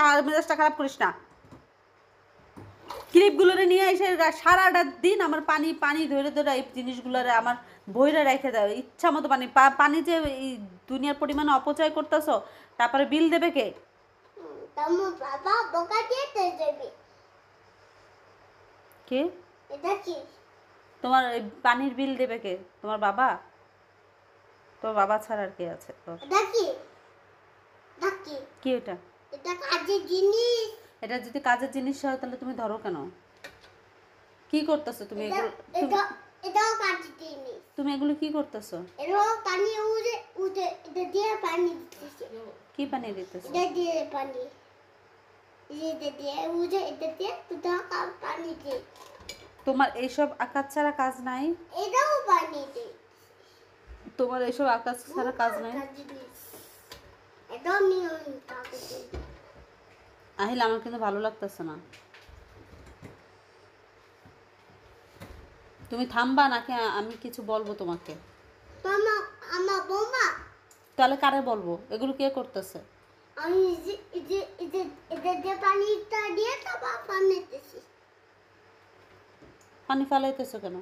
আমার মেজাজটা খারাপ করিস না। ক্লিপগুলোরে নিয়ে এসে সারাটা দিন আমার পানি পানি ধরে ধরে এই জিনিসগুলোরে আমার বইরে রেখে দেয় ইচ্ছা মতো পানি পানি যে এই দুনিয়ার পরিমাণে অপচয় করতেছো, তারপরে বিল দেবে কে? বাবা বোকা দিয়ে দেবে। কে? এটা কি? তোমার পানির বিল দেবে কে? তোমার বাবা? তোমার বাবা ছাড়া আর কে আছে তোর? এটা কি? এটা কি? কি এটা? এটা কাজের জিনিস। এটা যদি কাজের জিনিস হয় তাহলে তুমি ধরো কেন? কি করতেছো তুমি এগুলো? এটাও কাজের জিনিস। তুমি এগুলো কি করতেছো? এটাও পানি উড়ে উড়ে এটা দিয়ে পানি দিতেছে। কি পানি দিতেছো? এটা দিয়ে পানি। এটা দিয়ে উড়ে এটা দিয়ে দুটো পানি দিয়ে। তোমার এইসব আকাশ ছাড়া কাজ নাই? এটাও পানি দিয়ে। তোমার এইসব আকাশ ছাড়া কাজ নাই? এটাও নিয়ম কাগজে। আহিল, আমার কিন্তু ভালো লাগতেছে না। তুমি থামবা নাকি আমি কিছু বলবো তোমাকে? মামা আমার বৌমা। তাহলে কারে বলবো? এগুলো কে করতেছে? আমি এটা দিয়ে পানিটা দিয়ে তারপর পানি দিতেছি। পানি ফালাইতেছো কেন?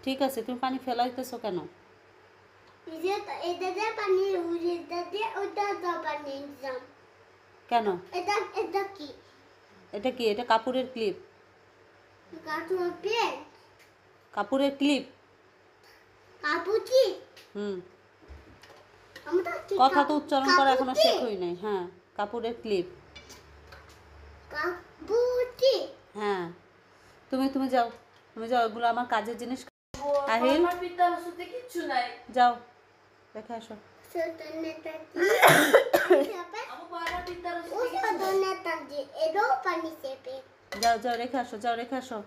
ঠিক আছে, তুমি পানি ফেলাইতেছো কেন? কেন? এটা কি? এটা কাপড়ের ক্লিপ। কাপড়ের ক্লিপ? হুম, কথা তো উচ্চারণ করা এখনো শেখই নাই। হ্যাঁ, কাপড়ের ক্লিপ। হ্যাঁ, তুমি তুমি যাও, তুমি যাও, এগুলো আমার কাজের জিনিস। আহিল যাও দেখে আসো। যাও যাও রেখে আসো, যাও রেখে আসো।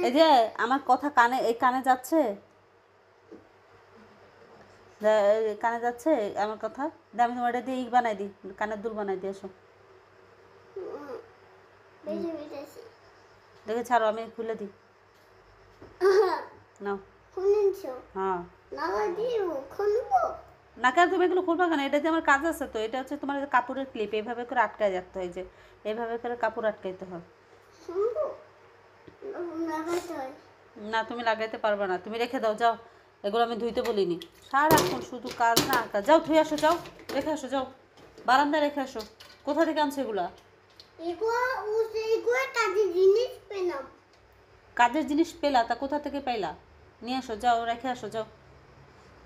এই যে আমার কথা কানে, এই কানে যাচ্ছে, কানে যাচ্ছে আমার কথা। আমি তোমার এটা দিয়ে বানাই দিই, কানের দুল বানাই দিয়ে আসো। দেখে ছাড়ো, আমি খুলে দিই। নাও। হ্যাঁ না কেন, তুমি এগুলো খুলবা কেন? এটা দিয়ে আমার কাজ আছে তো। এটা হচ্ছে তোমার কাপড়ের ক্লিপ, এইভাবে করে আটকায় রাখতে হয়, যে এইভাবে করে কাপড় আটকাইতে হয়। না তুমি লাগাইতে পারবে না, তুমি রেখে দাও, যাও। এগুলো আমি ধুইতে বলিনি। সারাক্ষণ শুধু কাজ না কাজ। যাও ধুয়ে আসো, যাও রেখে আসো, যাও বারান্দায় রেখে আসো। কোথা থেকে আনছো এগুলা? কাজের জিনিস পেলা? তা কোথা থেকে পাইলা? নিয়ে আসো, যাও রেখে আসো, যাও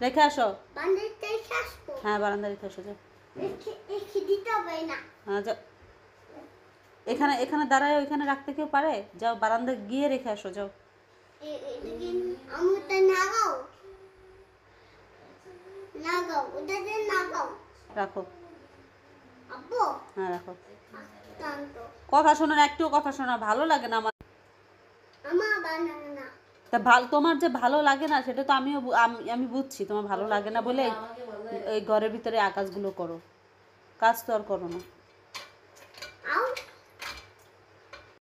রেখে আসো। হ্যাঁ বারান্দায় রেখে আসো, যাও। হ্যাঁ যাও। এখানে এখানে দাঁড়ায় ওইখানে রাখতে কেউ পারে? যাও বারান্দায় গিয়ে রেখে আসো, যাও। রাখো। হ্যাঁ রাখো। কথা শোনো না, একটুও কথা শোনা ভালো লাগে না আমার। তা তোমার যে ভালো লাগে না সেটা তো আমি বুঝছি, তোমার ভালো লাগে না বলে এই ঘরের ভিতরে আকাশগুলো করো, কাজ তো আর করো না।